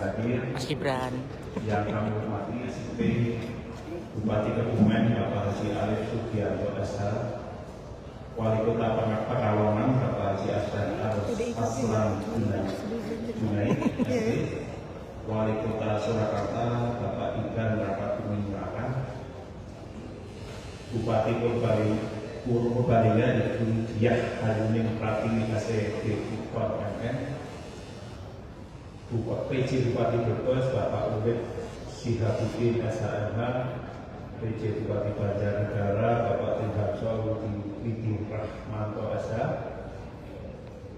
hadir, Mas Gibran. yang kami hormati SP Bupati Kebumen Bapak Haji Alif Sugiarto SH, Wali Kota Pekalongan Bapak Haji Aslan Junaid SP, Wali Kota Surakarta Bapak Igan Rakabuming Raka, Bupati Purbalingga Ibu Diah Haruning Pratiwi SPD Bupati MN, PJ Bupati Brebes Bapak Ubed Sihabuddin SHMH, PJ Bupati Banjarnegara Bapak Tindakso Widi Rahmanto SH,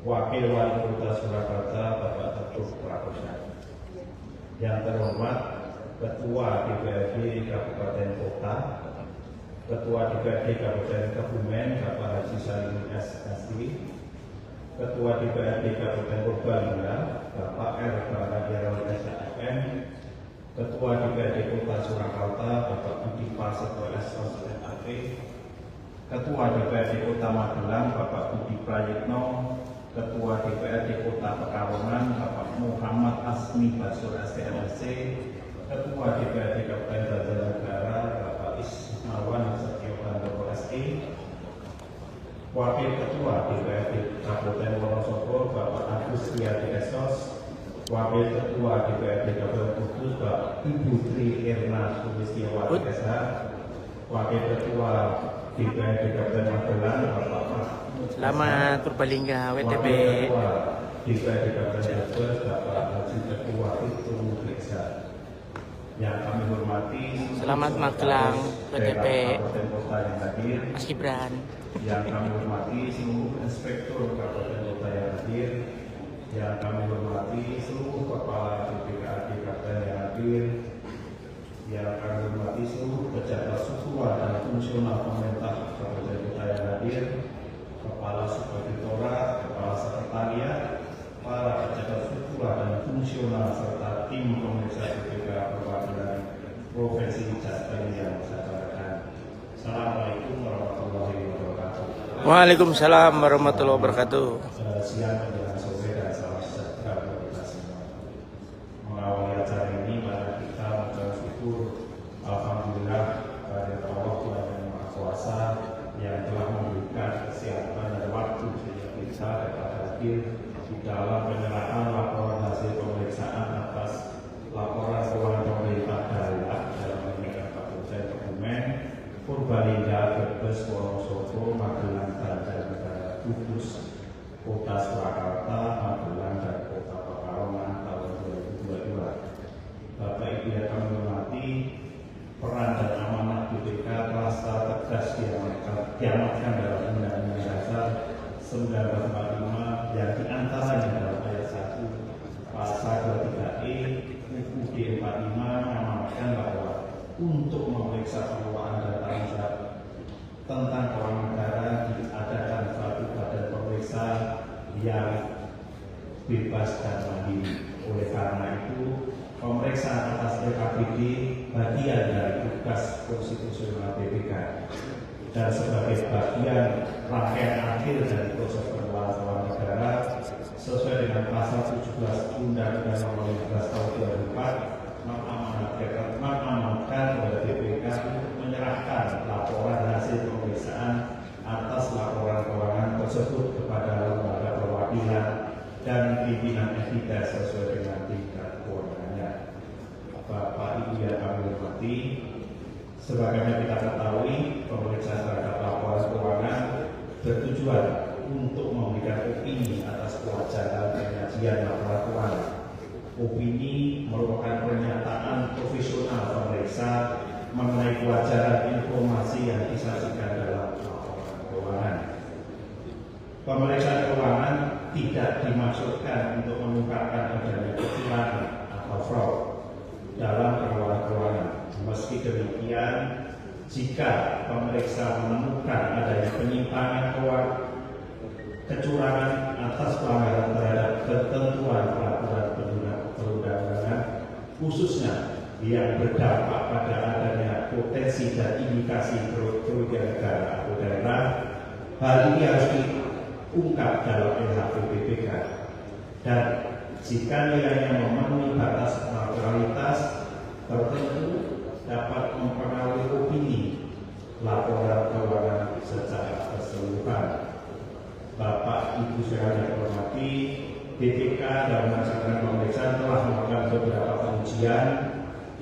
Wakil Wali Kota Surakarta Bapak Teguh Prakosa. Yang terhormat Ketua DPRD Kabupaten Kota, Ketua DPRD Kabupaten Kebumen Bapak Haji Salim S. Kasri, Ketua DPRD Kabupaten Purbalingga Bapak R. Baradiawan SHM, Ketua DPRD Kota Surakarta Bapak Budi Prasetyo SOSMAP, Ketua DPRD Kota Magelang Bapak Budi Prayitno, Ketua DPRD Kota Pekalongan Bapak Muhammad Asmi Basur STMSC, Ketua DPRD Kabupaten Banjarnegara Bapak Ismawan Setio Handoko SE, Wakil Ketua DPRD Kabupaten Wonosobo Bapak Agus Riyadi Esos, Wakil Ketua DPRD Kabupaten Kudus Bapak Ibu Tri Erna Sulistiawati SH, Wakil Ketua DPRD Kabupaten Magelang Bapak Selamat Purbalingga WTP. DPRD Kabupaten Brebes Bapak Haji Ketua itu Periksa. Yang kami hormati Selamat Magelang WTP. Kabupaten Kota yang hadir, Mas Gibran. yang kami hormati seluruh inspektur Kabupaten Kota yang hadir, yang kami hormati seluruh kepala BPKAD Kabupaten yang hadir, yang kami hormati seluruh pejabat struktural dan fungsional pemerintah Kabupaten Kota yang hadir, kepala subdirektorat, kepala sekretariat, para pejabat struktural dan fungsional serta tim pemeriksa BPK perwakilan Provinsi Jateng yang saya banggakan. Assalamualaikum warahmatullahi wabarakatuh. Waalaikumsalam warahmatullahi wabarakatuh. Siang menjelang sore dan salam sejahtera buat kita semua. Mengawali acara ini, mari kita mengucapkan syukur alhamdulillah kepada Allah Tuhan yang Maha Kuasa yang telah memberikan kesehatan dan waktu sehingga kita dapat hadir di dalam penyerahan laporan hasil pemeriksaan atas laporan keuangan pemerintah daerah dalam negara Kabupaten Kebumen, Purbalingga, Brebes, Wonosobo, Magelang, Banjarnegara, Kudus, Kota Surakarta, Magelang, dan Kota Pekalongan tahun 2022. Bapak Ibu yang kami hormati, peran dan amanah BPK telah secara tegas diamatkan dalam Undang-Undang Dasar 1945 yang diantaranya dalam ayat 1 pasal 23E UUD 45 mengamanatkan bahwa untuk memeriksa pengelolaan dan tanggung jawab tentang keuangan negara diadakan suatu badan pemeriksa yang bebas dan mandiri. Oleh karena itu, pemeriksaan atas LKPD bagian dari tugas konstitusional BPK dan sebagai bagian rangkaian akhir dari proses pengelolaan keuangan negara sesuai dengan pasal 17 Undang-Undang Nomor 15 Tahun 2004 mengamanatkan kepada BPK untuk menyerahkan laporan hasil pemeriksaan atas laporan keuangan tersebut kepada lembaga perwakilan dan pimpinan FIDA sesuai dengan tingkat kewenangannya. Bapak Ibu yang kami hormati, sebagaimana kita ketahui, pemeriksaan terhadap laporan keuangan bertujuan untuk memberikan opini atas kewajaran penyajian laporan keuangan. Opini merupakan pernyataan profesional pemeriksa mengenai kewajaran informasi yang disajikan dalam laporan keuangan. Pemeriksaan keuangan tidak dimaksudkan untuk mengungkapkan adanya kecurangan atau fraud dalam pengelolaan keuangan. Meski demikian, jika pemeriksa menemukan adanya penyimpangan keuangan, kecurangan atas pelanggaran terhadap ketentuan peraturan perundang-undangan, khususnya yang berdampak pada adanya potensi dan indikasi kerugian negara atau daerah, hal ini harus diungkap dalam LHP BPK. Dan jika nilainya memenuhi batas BPK dalam melaksanakan pemeriksaan telah melakukan beberapa pengujian,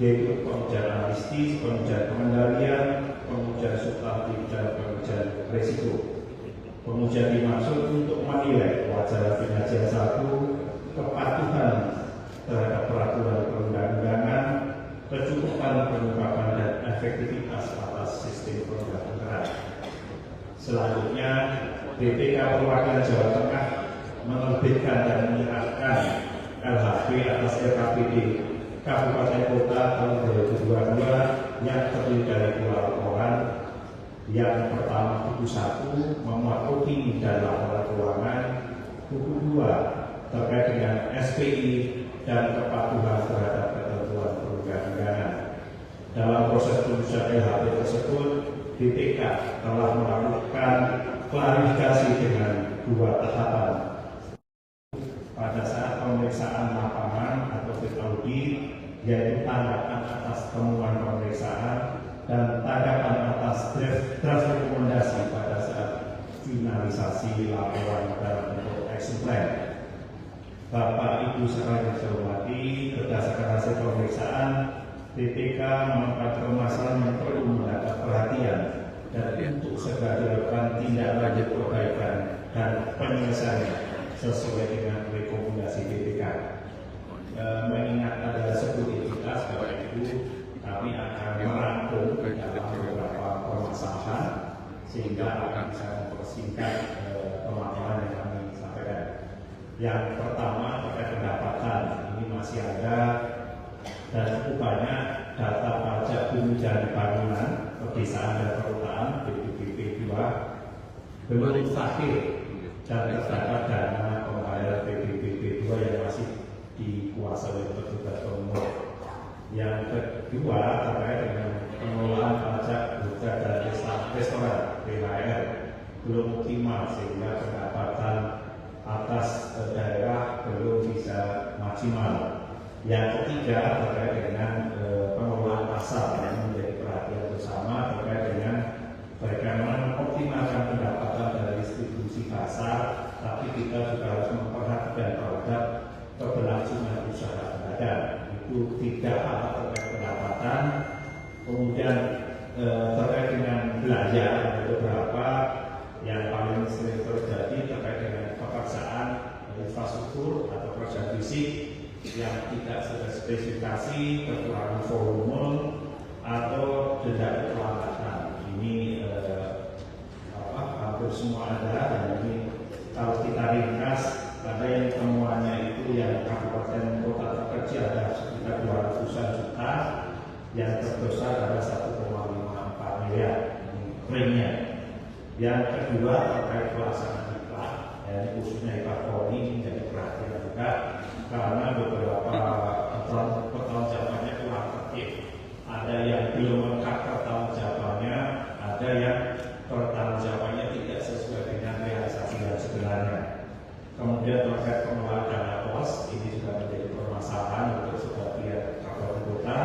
yaitu pengujian analisis, pengujian pengendalian, pengujian substantif, dan pengujian risiko. Pengujian dimaksud untuk menilai wajar kinerja satu, kepatuhan terhadap peraturan perundang-undangan, kecukupan pengungkapan dan efektivitas atas sistem perundang-undangan. Selanjutnya, BPK Perwakilan Jawa Tengah menerbitkan dan menyerahkan LHP atas RKPD Kabupaten Kota tahun 2022 yang terdiri dari 2 laporan. Yang pertama, buku 1 memuat opini dan laporan keuangan, buku 2 terkait dengan SPI dan kepatuhan terhadap ketentuan perundang-undangan. Dalam proses penyusunan LHP tersebut, BPK telah melakukan klarifikasi dengan 2 tahapan. Pada saat pemeriksaan lapangan atau field audit, yaitu tanggapan atas temuan pemeriksaan dan tanggapan atas draft rekomendasi pada saat finalisasi laporan dalam bentuk action plan. Bapak Ibu sekalian yang saya hormati, berdasarkan hasil pemeriksaan, BPK menemukan permasalahan yang perlu mendapat perhatian dan untuk segera dilakukan tindak lanjut perbaikan dan penyelesaian sesuai dengan rekomendasi BPK. Mengingat ada 10 entitas, Bapak Ibu, kami akan merangkum dalam beberapa permasalahan sehingga akan bisa mempersingkat pemaparan yang kami sampaikan. Yang pertama terkait pendapatan, ini masih ada dan cukup banyak data pajak bumi dan bangunan, pedesaan dan perkotaan (BPBP 2) belum terakhir dan terdapat dana pembayaran BPBP 2 yang masih dikuasai oleh petugas pemungut. Yang kedua terkait dengan pengelolaan pajak hotel dan restoran (PHR) belum optimal sehingga pendapatan atas daerah belum bisa maksimal. Yang ketiga terkait dengan pengelolaan pasar yang menjadi perhatian bersama terkait dengan bagaimana mengoptimalkan pendapatan dari distribusi pasar, tapi kita juga harus memperhatikan terhadap keberlangsungan usaha pedagang. Itu 3 hal terkait pendapatan. Kemudian terkait dengan belanja ada beberapa yang paling sering terjadi terkait dengan pekerjaan infrastruktur atau pekerjaan fisik yang tidak sesuai spesifikasi, kekurangan volume atau denda kelambatan. Ini hampir semua ada, dan ini kalau kita ringkas, ada yang temuannya itu yang kabupaten kota terkecil ada sekitar 200-an juta, yang terbesar ada 1,54 miliar ringnya. Yang kedua terkait pelaksanaan iklan, khususnya iklan poni menjadi perhatian juga karena beberapa pertanggungjawabannya kurang tertib. Ada yang belum lengkap pertanggungjawabannya, ada yang pertanggungjawabannya tidak sesuai dengan realisasi yang sebenarnya. Kemudian terkait pengelolaan dana pos, ini juga menjadi permasalahan untuk sebagian kabupaten kota.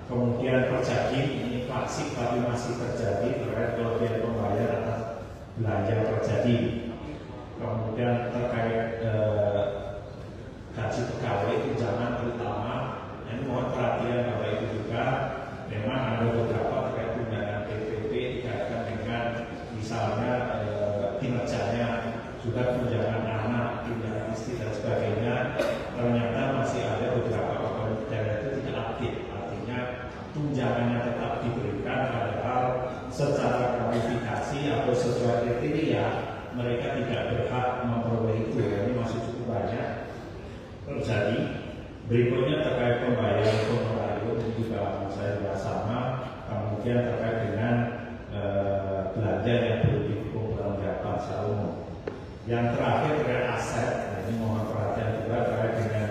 Kemudian terjadi, ini klasik tapi masih terjadi terkait kelebihan pembayar atas belanja terjadi. Kemudian terkait gaji pegawai tunjangan terutama, ini mohon perhatian Bapak Ibu juga. Memang ada beberapa terkait tunjangan PPP dikaitkan dengan misalnya kinerjanya, juga tunjangan anak, tunjangan istri dan sebagainya. Ternyata masih ada beberapa pegawai daerah itu tidak aktif, artinya tunjangannya tetap diberikan padahal secara kualifikasi atau sesuai kriteria mereka tidak berhak memperoleh itu. Ini masih cukup banyak terjadi. Berikutnya terkait pembayaran honorarium juga saya juga sama. Kemudian terkait dengan belanja yang belum didukung pertanggungjawab secara umum. Yang terakhir terkait aset, ini mohon perhatian juga terkait dengan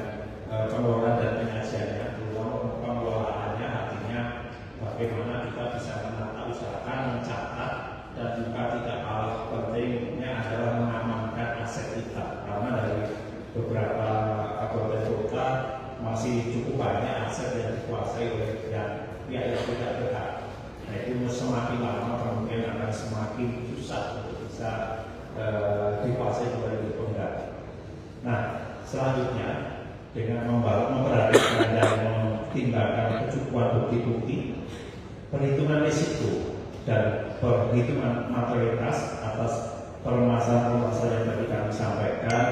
pengelolaan dan penyajiannya, terutama pengelolaannya, artinya bagaimana kita bisa menata usahakan, mencatat, dan juga tidak kalah pentingnya adalah mengamankan aset kita, karena dari beberapa kabupaten kota masih cukup banyak aset yang dikuasai oleh pihak yang tidak berhak. Nah, itu semakin lama kemungkinan akan semakin susah untuk bisa dikuasai oleh pengguna. Nah, selanjutnya dengan memperhatikan dan mempertimbangkan kecukupan bukti-bukti, perhitungan risiko dan perhitungan materialitas atas permasalahan-permasalahan yang tadi kami sampaikan,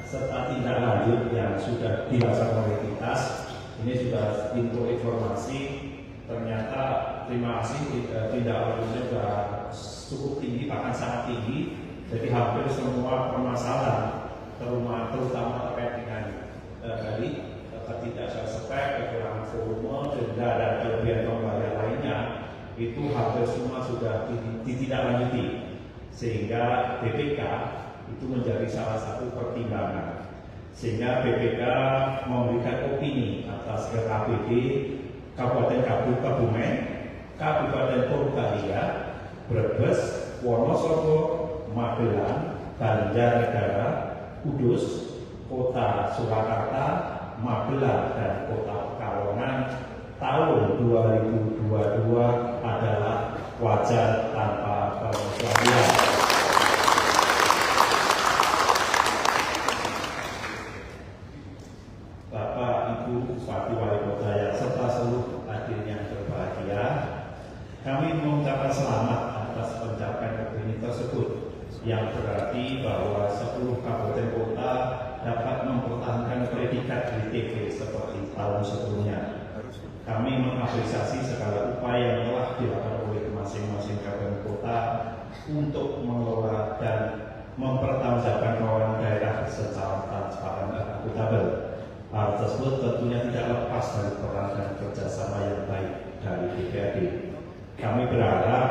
serta tindak lanjut yang sudah dilaksanakan oleh Titas. Ini sudah info informasi. Ternyata terima kasih tindak lanjutnya sudah cukup tinggi, bahkan sangat tinggi. Jadi hampir semua permasalahan, terutama terkait dengan tadi ketidaksesuaian, kekurangan volume, denda dan kelebihan pembayaran lainnya, itu hampir semua sudah ditindaklanjuti, sehingga BPK itu menjadi salah satu pertimbangan. Sehingga BPK memberikan opini atas RAPD Kabupaten Kebumen, Kabupaten Purbalingga, Brebes, Wonosobo, Magelang, Banjarnegara, Kudus, Kota Surakarta, Magelang, dan Kota Pekalongan tahun 2022 adalah wajar tanpa pengecualian. Bapak, Ibu, Bupati, Wali Kota yang serta seluruh hadirin yang berbahagia, kami mengucapkan selamat atas pencapaian opini tersebut, yang berarti bahwa 10 kabupaten kota dapat mempertahankan predikat di TV seperti tahun sebelumnya. Kami mengapresiasi segala upaya yang telah dilakukan oleh masing-masing kabupaten kota untuk mengelola dan mempertanggungjawabkan keuangan daerah secara transparan dan akuntabel. Hal tersebut tentunya tidak lepas dari peran dan kerjasama yang baik dari DPRD. Kami berharap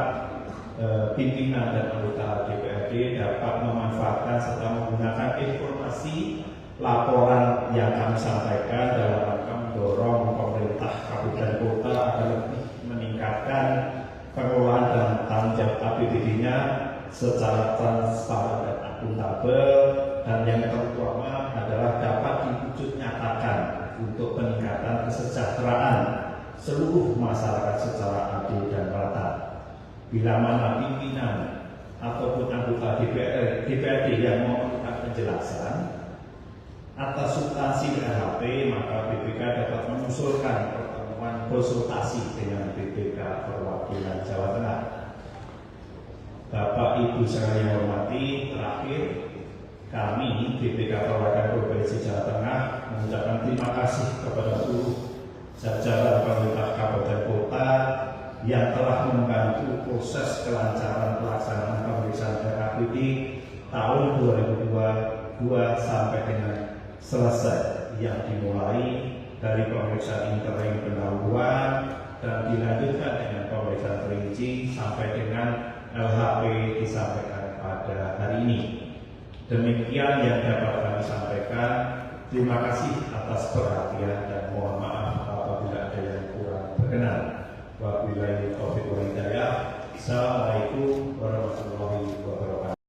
pimpinan dan anggota DPRD dapat memanfaatkan serta menggunakan informasi laporan yang kami sampaikan dalam rangka mendorong pemerintah kabupaten kota agar lebih meningkatkan pengelolaan dan tanggung jawab APBD-nya secara transparan dan akuntabel, dan yang terutama adalah dapat diwujud nyatakan untuk peningkatan kesejahteraan seluruh masyarakat secara adil dan merata. Bila mana pimpinan ataupun anggota DPRD yang memerlukan penjelasan atas substansi RHP, maka BPK dapat mengusulkan pertemuan konsultasi dengan BPK Perwakilan Jawa Tengah. Bapak Ibu sekalian yang hormati, terakhir kami BPK Perwakilan Provinsi Jawa Tengah mengucapkan terima kasih kepada seluruh jajaran pemerintah kabupaten kota yang telah membantu proses kelancaran pelaksanaan pemeriksaan RAPD tahun 2022 sampai dengan selesai, yang dimulai dari pemeriksaan interim pendahuluan dan dilanjutkan dengan pemeriksaan perinci sampai dengan LHP disampaikan pada hari ini. Demikian yang dapat kami sampaikan. Terima kasih atas perhatian dan mohon maaf apabila ada yang kurang berkenan. Wabillahi taufiq wal hidayah. Assalamualaikum warahmatullahi